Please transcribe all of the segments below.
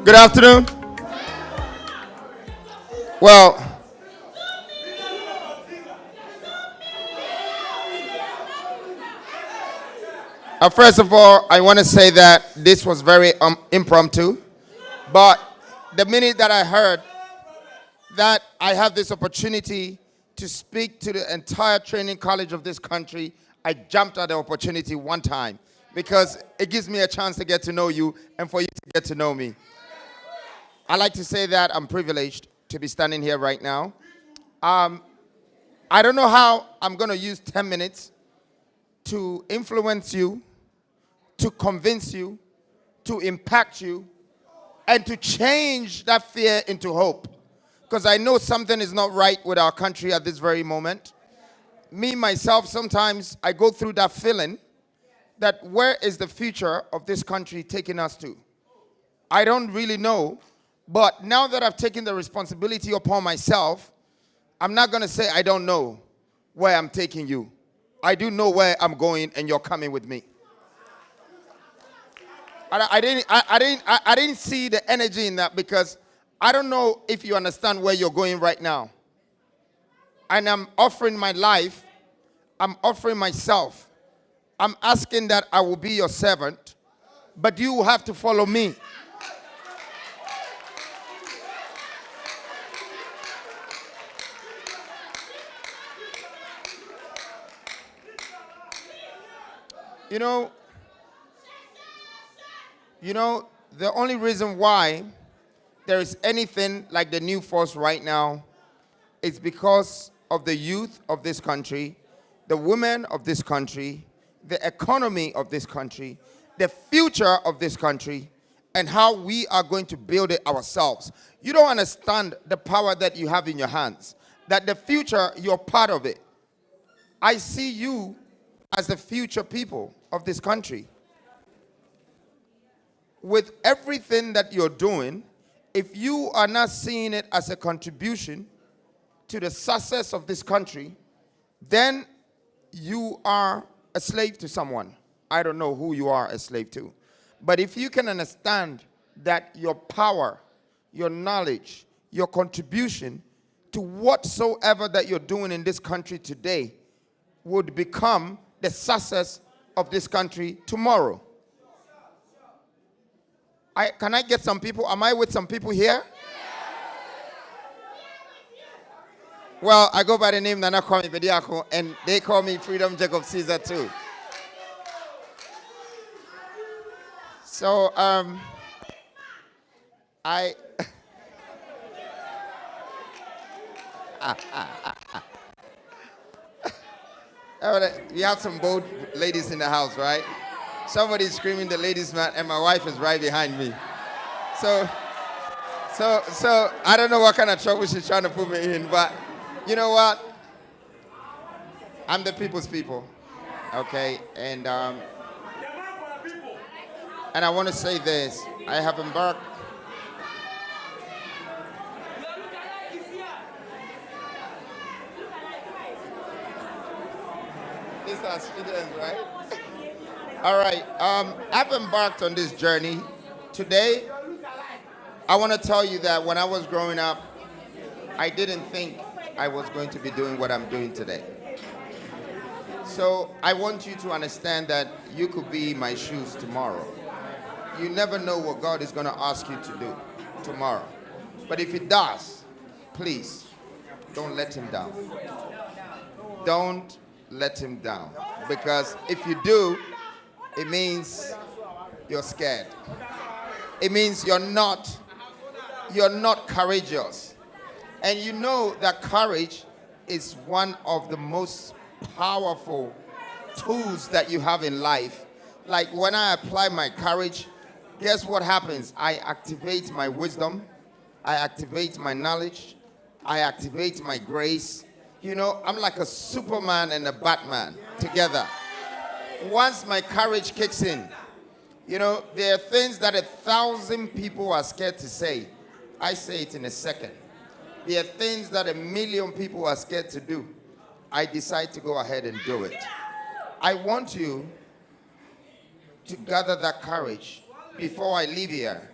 Good afternoon. Well, first of all, I want to say that this was very impromptu. But the minute that I heard that I have this opportunity to speak to the entire training college of this country, I jumped at the opportunity one time because it gives me a chance to get to know you and for you to get to know me. I like to say that I'm privileged to be standing here right now. I don't know how I'm going to use 10 minutes to influence you, to convince you, to impact you, and to change that fear into hope. Because I know something is not right with our country at this very moment. Me, myself, sometimes I go through that feeling that where is the future of this country taking us to? I don't really know. But now that I've taken the responsibility upon myself, I'm not going to say I don't know where I'm taking you. I do know where I'm going, and you're coming with me. I didn't see the energy in that because I don't know if you understand where you're going right now. And I'm offering my life. I'm offering myself. I'm asking that I will be your servant, but you will have to follow me. You know, the only reason why there is anything like the new force right now is because of the youth of this country, the women of this country, the economy of this country, the future of this country, and how we are going to build it ourselves. You don't understand the power that you have in your hands, that the future, you're part of it. I see you as the future people of this country. With everything that you're doing, if you are not seeing it as a contribution to the success of this country, then you are a slave to someone. I don't know who you are a slave to. But if you can understand that your power, your knowledge, your contribution to whatsoever that you're doing in this country today would become the success of this country tomorrow. Can I get some people? Am I with some people here? Well, I go by the name Nana Kwame Bediako, and they call me Freedom Jacob Caesar too. So, we have some bold ladies in the house, right? Somebody's screaming the ladies' man, and my wife is right behind me. So I don't know what kind of trouble she's trying to put me in, but you know what? I'm the people's people, okay? And I want to say this. I have embarked. These are students, right? All right. I've embarked on this journey. Today, I want to tell you that when I was growing up, I didn't think I was going to be doing what I'm doing today. So I want you to understand that you could be in my shoes tomorrow. You never know what God is going to ask you to do tomorrow. But if He does, please, don't let Him down. Don't let Him down. Because if you do, it means you're scared. It means you're not courageous. And you know that courage is one of the most powerful tools that you have in life. Like when I apply my courage, guess what happens? I activate my wisdom. I activate my knowledge. I activate my grace. You know, I'm like a Superman and a Batman together. Once my courage kicks in, you know, there are things that 1,000 people are scared to say. I say it in a second. There are things that 1,000,000 people are scared to do. I decide to go ahead and do it. I want you to gather that courage before I leave here.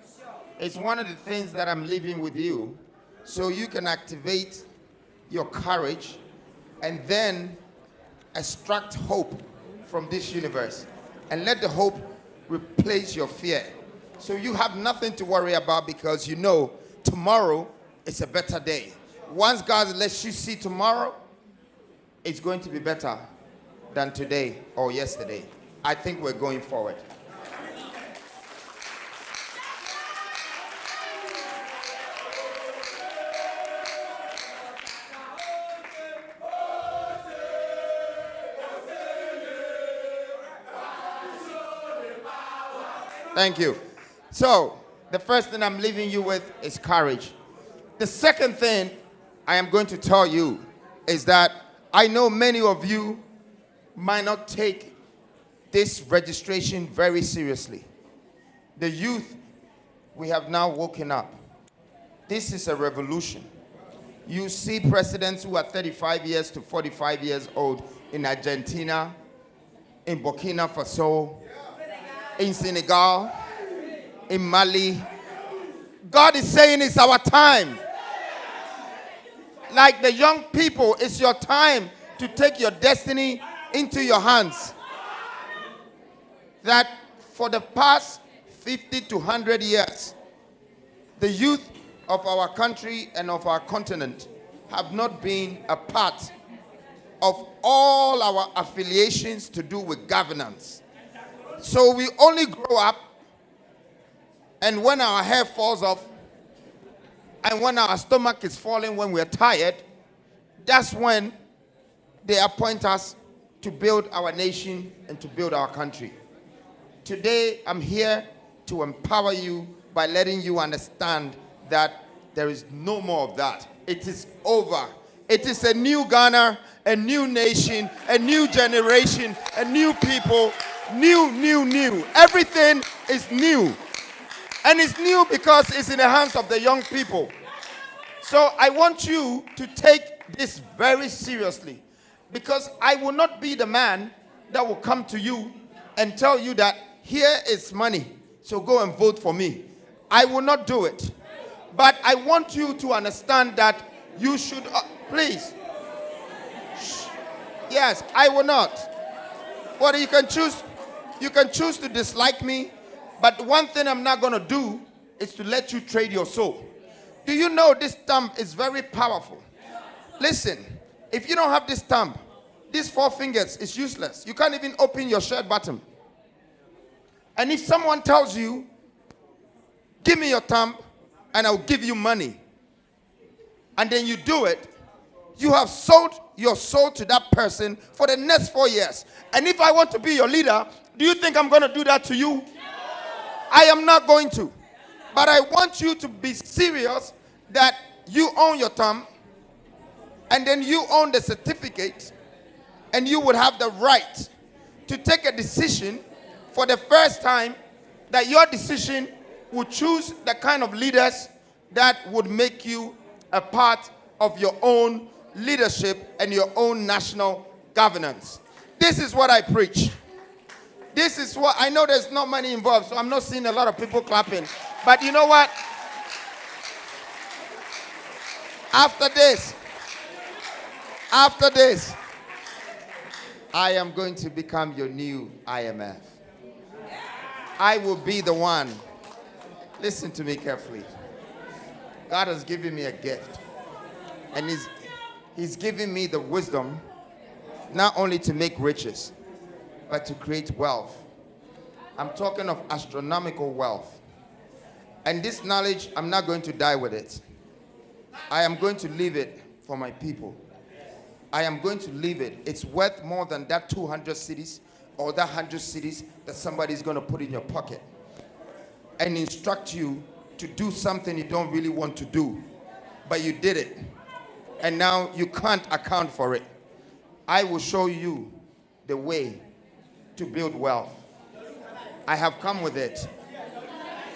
It's one of the things that I'm leaving with you so you can activate your courage and then extract hope from this universe and let the hope replace your fear. So you have nothing to worry about because you know tomorrow is a better day. Once God lets you see tomorrow, it's going to be better than today or yesterday. I think we're going forward. Thank you. So, the first thing I'm leaving you with is courage. The second thing I am going to tell you is that I know many of you might not take this registration very seriously. The youth, we have now woken up. This is a revolution. You see presidents who are 35 years to 45 years old in Argentina, in Burkina Faso, in Senegal, in Mali. God is saying it's our time. Like the young people, it's your time to take your destiny into your hands. That for the past 50 to 100 years, the youth of our country and of our continent have not been a part of all our affiliations to do with governance. So we only grow up, and when our hair falls off, and when our stomach is falling when we're tired, that's when they appoint us to build our nation and to build our country. Today, I'm here to empower you by letting you understand that there is no more of that. It is over. It is a new Ghana, a new nation, a new generation, a new people, new. Everything is new. And it's new because it's in the hands of the young people. So I want you to take this very seriously, because I will not be the man that will come to you and tell you that here is money, so go and vote for me. I will not do it. But I want you to understand that you should, please. Yes, I will not. But you can choose to dislike me, but one thing I'm not going to do is to let you trade your soul. Do you know this thumb is very powerful? Listen, if you don't have this thumb, these 4 fingers is useless. You can't even open your shirt button. And if someone tells you, give me your thumb and I'll give you money, and then you do it, you have sold your soul to that person for the next 4 years. And if I want to be your leader, do you think I'm going to do that to you? I am not going to. But I want you to be serious that you own your thumb, and then you own the certificate, and you would have the right to take a decision for the first time, that your decision would choose the kind of leaders that would make you a part of your own leadership and your own national governance. This is what I preach. This is what I know. There's not money involved, so I'm not seeing a lot of people clapping. But you know what? After this, I am going to become your new IMF. I will be the one. Listen to me carefully. God has given me a gift. And He's giving me the wisdom not only to make riches, but to create wealth. I'm talking of astronomical wealth. And this knowledge, I'm not going to die with it. I am going to leave it for my people. I am going to leave it. It's worth more than that 200 cities or that 100 cities that somebody's going to put in your pocket and instruct you to do something you don't really want to do, but you did it. And now you can't account for it. I will show you the way to build wealth. I have come with it.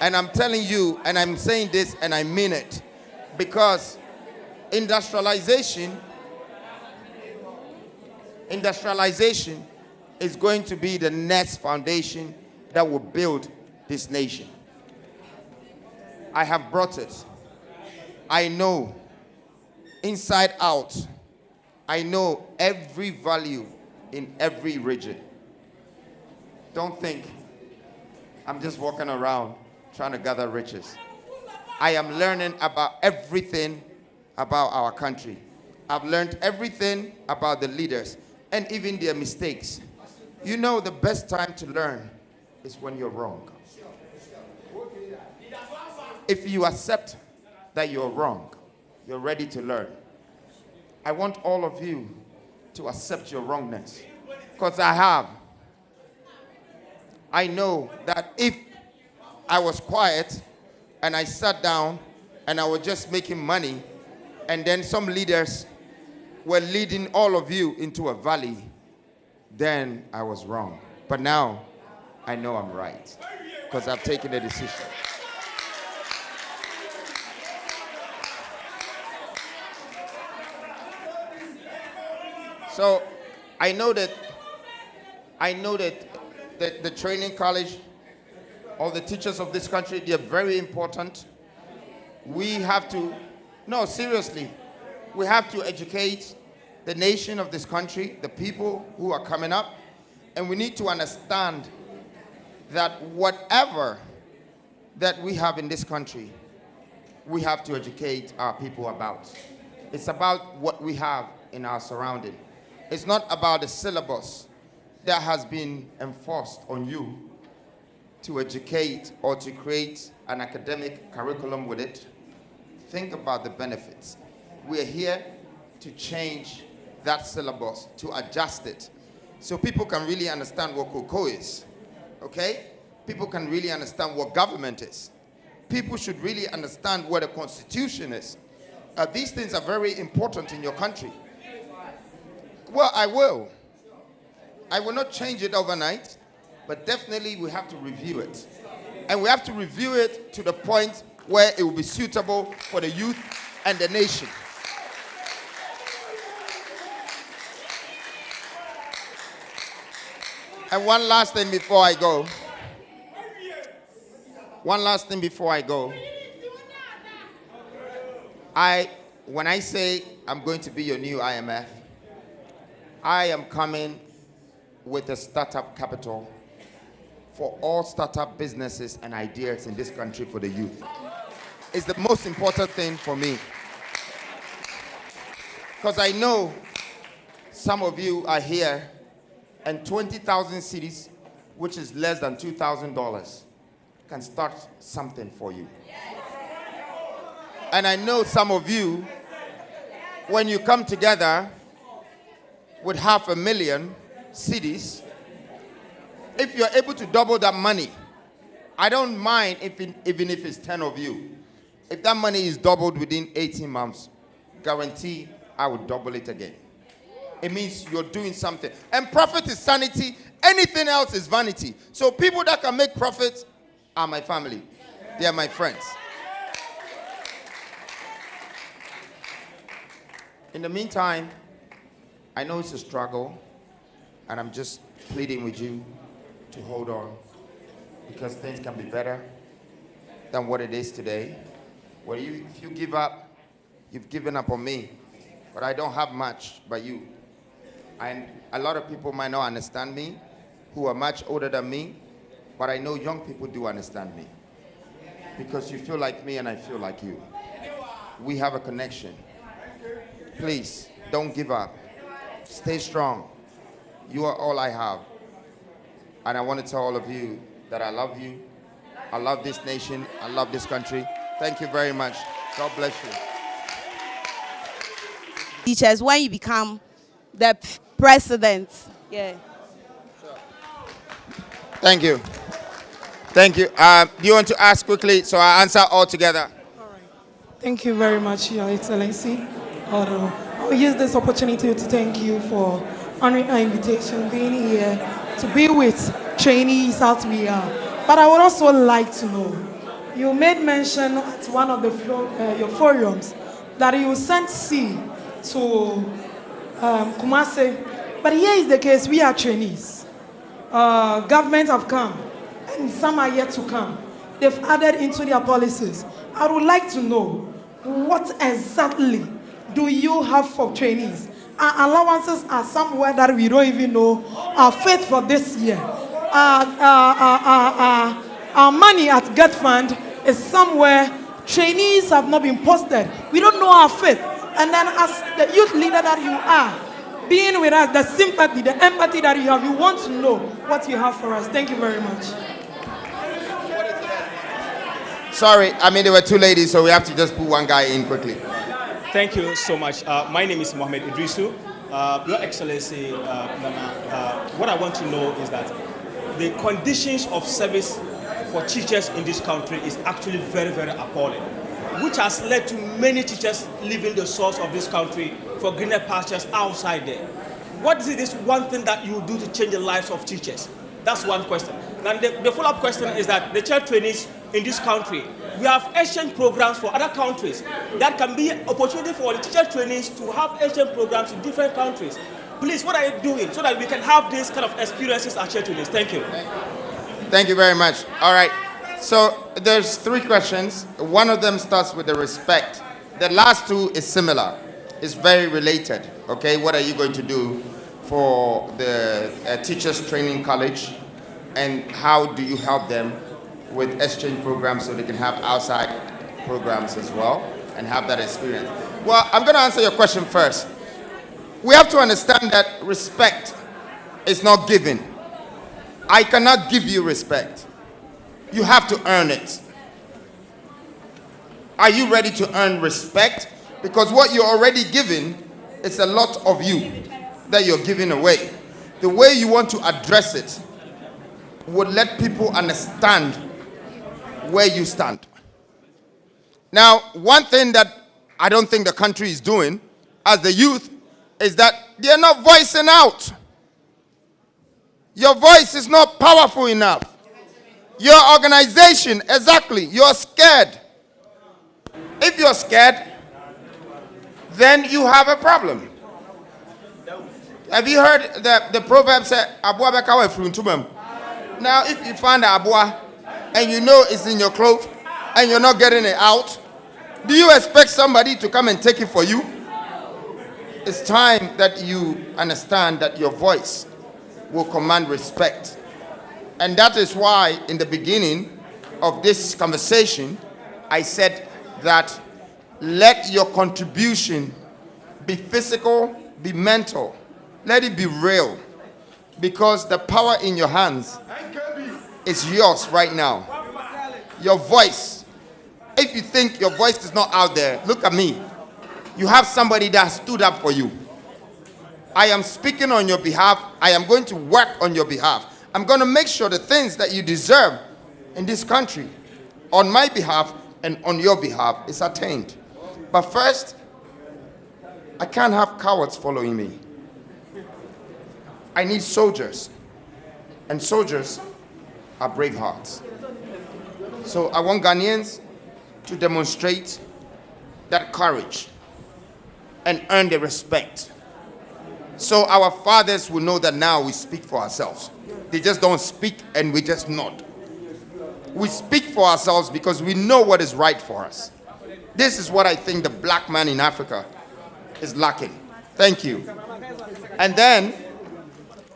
And I'm telling you, and I'm saying this and I mean it, because industrialization is going to be the next foundation that will build this nation. I have brought it. I know inside out. I know every value in every region. Don't think I'm just walking around trying to gather riches. I am learning about everything about our country. I've learned everything about the leaders and even their mistakes. You know, the best time to learn is when you're wrong. If you accept that you're wrong, you're ready to learn. I want all of you to accept your wrongness, because I have. I know that if I was quiet and I sat down and I was just making money, and then some leaders were leading all of you into a valley, then I was wrong. But now I know I'm right, because I've taken a decision. So I know that the training college, all the teachers of this country, they're very important. We have to, no, seriously, we have to educate the nation of this country, the people who are coming up, and we need to understand that whatever that we have in this country, we have to educate our people about. It's about what we have in our surrounding. It's not about the syllabus that has been enforced on you to educate or to create an academic curriculum with it. Think about the benefits. We're here to change that syllabus, to adjust it, so people can really understand what cocoa is, okay? People can really understand what government is. People should really understand what a constitution is. These things are very important in your country. Well, I will. I will not change it overnight, but definitely we have to review it. And we have to review it to the point where it will be suitable for the youth and the nation. And one last thing before I go. When I say I'm going to be your new IMF, I am coming with a startup capital for all startup businesses and ideas in this country for the youth. It's the most important thing for me. Because I know some of you are here and 20,000 cedis, which is less than $2,000, can start something for you. And I know some of you, when you come together with 500,000 cedis, if you're able to double that money, I don't mind even if it's 10 of you. If that money is doubled within 18 months, guarantee I will double it again. It means you're doing something. And profit is sanity. Anything else is vanity. So people that can make profit are my family. They are my friends. In the meantime, I know it's a struggle, and I'm just pleading with you to hold on, because things can be better than what it is today. Well, if you give up, you've given up on me, but I don't have much but you. And a lot of people might not understand me, who are much older than me, but I know young people do understand me, because you feel like me and I feel like you. We have a connection. Please, don't give up. Stay strong. You are all I have. And I want to tell all of you that I love you. I love this nation. I love this country. Thank you very much. God bless you. Teachers, when you become the president. Yeah. Thank you. Thank you. Do you want to ask quickly so I answer all together? All right. Thank you very much, Your Excellency. I'll use this opportunity to thank you for honoring our invitation, being here to be with trainees out we are. But I would also like to know, you made mention at one of your forums that you sent seed to Kumasi. But here is the case, we are trainees. Governments have come, and some are yet to come. They've added into their policies I would like to know what exactly do you have for trainees? Our allowances are somewhere that we don't even know. Our faith for this year, our money at Get Fund is somewhere. Trainees have not been posted. We don't know our faith. And then, as the youth leader that you are, being with us, the sympathy, the empathy that you have, you want to know what you have for us. Thank you very much. Sorry, I mean, there were two ladies, so we have to just put one guy in quickly. Thank you so much. My name is Mohammed Idrisu. Your Excellency, Nana, what I want to know is that the conditions of service for teachers in this country is actually very, very appalling, which has led to many teachers leaving the source of this country for greener pastures outside there. What is this one thing that you do to change the lives of teachers? That's one question. And the follow-up question is that the child trainees in this country, we have exchange programs for other countries. That can be an opportunity for the teacher trainees to have exchange programs in different countries. Please, what are you doing so that we can have these kind of experiences as child trainees? Thank you. Thank you very much. All right. So there's three questions. One of them starts with the respect. The last two is similar. It's very related. Okay, what are you going to do for the teachers training college, and how do you help them with exchange programs so they can have outside programs as well and have that experience? Well, I'm going to answer your question first. We have to understand that respect is not given. I cannot give you respect. You have to earn it. Are you ready to earn respect? Because what you're already given is a lot of you that you're giving away. The way you want to address it would let people understand where you stand. Now, one thing that I don't think the country is doing as the youth is that they're not voicing out. Your voice is not powerful enough. Your organization, exactly, you're scared. If you're scared, then you have a problem. Have you heard the proverb say, "Abua bekawe fruntumem"? Now, if you find abua and you know it's in your clothes and you're not getting it out, do you expect somebody to come and take it for you? It's time that you understand that your voice will command respect. And that is why in the beginning of this conversation, I said that let your contribution be physical, be mental. Let it be real. Because the power in your hands is yours right now. Your voice. If you think your voice is not out there, look at me. You have somebody that stood up for you. I am speaking on your behalf. I am going to work on your behalf. I'm going to make sure the things that you deserve in this country, on my behalf and on your behalf, is attained. But first, I can't have cowards following me. I need soldiers. And soldiers are brave hearts. So I want Ghanaians to demonstrate that courage and earn the respect. So our fathers will know that now we speak for ourselves. They just don't speak and we just nod. We speak for ourselves because we know what is right for us. This is what I think the black man in Africa is lacking. Thank you. And then,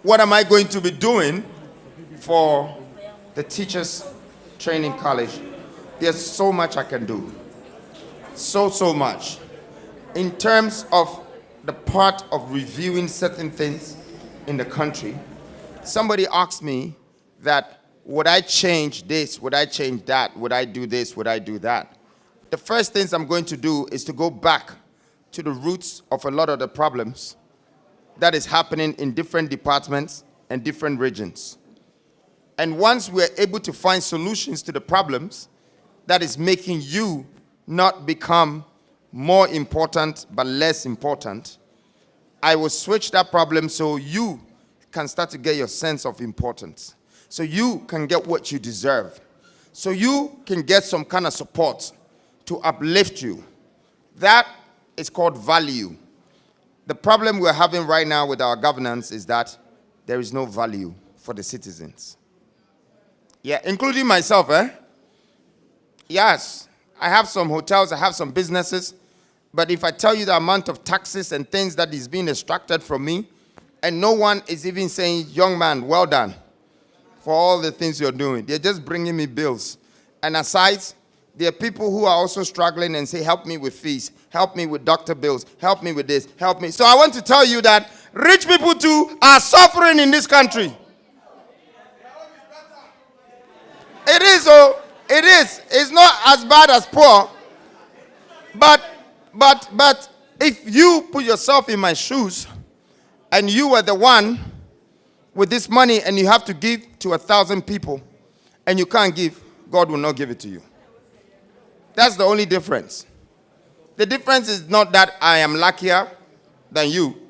what am I going to be doing for the teachers training college? There's so much I can do. So much. In terms of the part of reviewing certain things in the country, somebody asked me that, would I change this? Would I change that? Would I do this? Would I do that? The first things I'm going to do is to go back to the roots of a lot of the problems that is happening in different departments and different regions. And once we're able to find solutions to the problems that is making you not become more important but less important, I will switch that problem so you can start to get your sense of importance. So you can get what you deserve. So you can get some kind of support to uplift you. That is called value. The problem we're having right now with our governance is that there is no value for the citizens. Yeah, including myself, Yes, I have some hotels, I have some businesses. But if I tell you the amount of taxes and things that is being extracted from me, and no one is even saying, young man, well done for all the things you're doing. They're just bringing me bills. And aside, there are people who are also struggling and say, help me with fees, help me with doctor bills, help me with this, help me. So I want to tell you that rich people too are suffering in this country. It is, oh, it is. It's not as bad as poor. But if you put yourself in my shoes and you were the one with this money and you have to give to 1,000 people and you can't give, God will not give it to you. That's the only difference. The difference is not that I am luckier than you.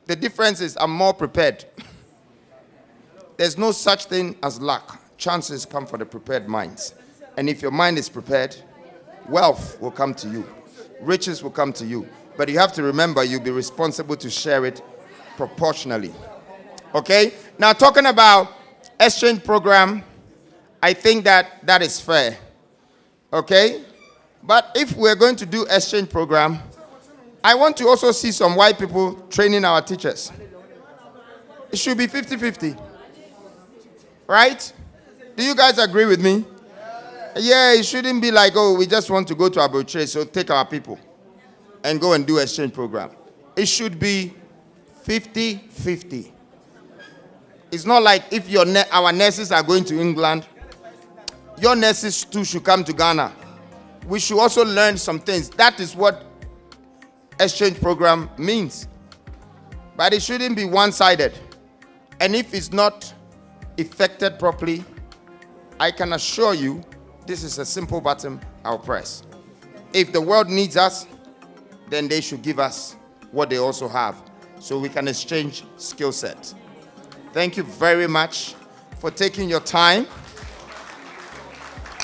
The difference is I'm more prepared. There's no such thing as luck. Chances come for the prepared minds. And if your mind is prepared, wealth will come to you. Riches will come to you. But you have to remember you'll be responsible to share it proportionally. Okay? Now talking about exchange program, I think that is fair. Okay? But if we're going to do exchange program, I want to also see some white people training our teachers. It should be 50-50. Right? Do you guys agree with me? Yeah, it shouldn't be like, oh, we just want to go to arbitrage, so take our people and go and do exchange program. It should be 50-50. It's not like if our nurses are going to England, your nurses too should come to Ghana. We should also learn some things. That is what exchange program means. But it shouldn't be one-sided. And if it's not effected properly, I can assure you, this is a simple button I'll press. If the world needs us, then they should give us what they also have so we can exchange skill sets. Thank you very much for taking your time,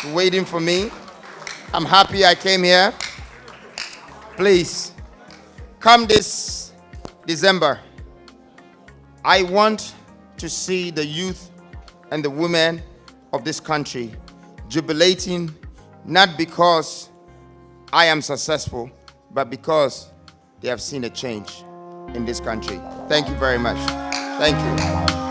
waiting for me. I'm happy I came here. Please, come this December, I want to see the youth and the women of this country jubilating, not because I am successful, but because they have seen a change in this country. Thank you very much. Thank you.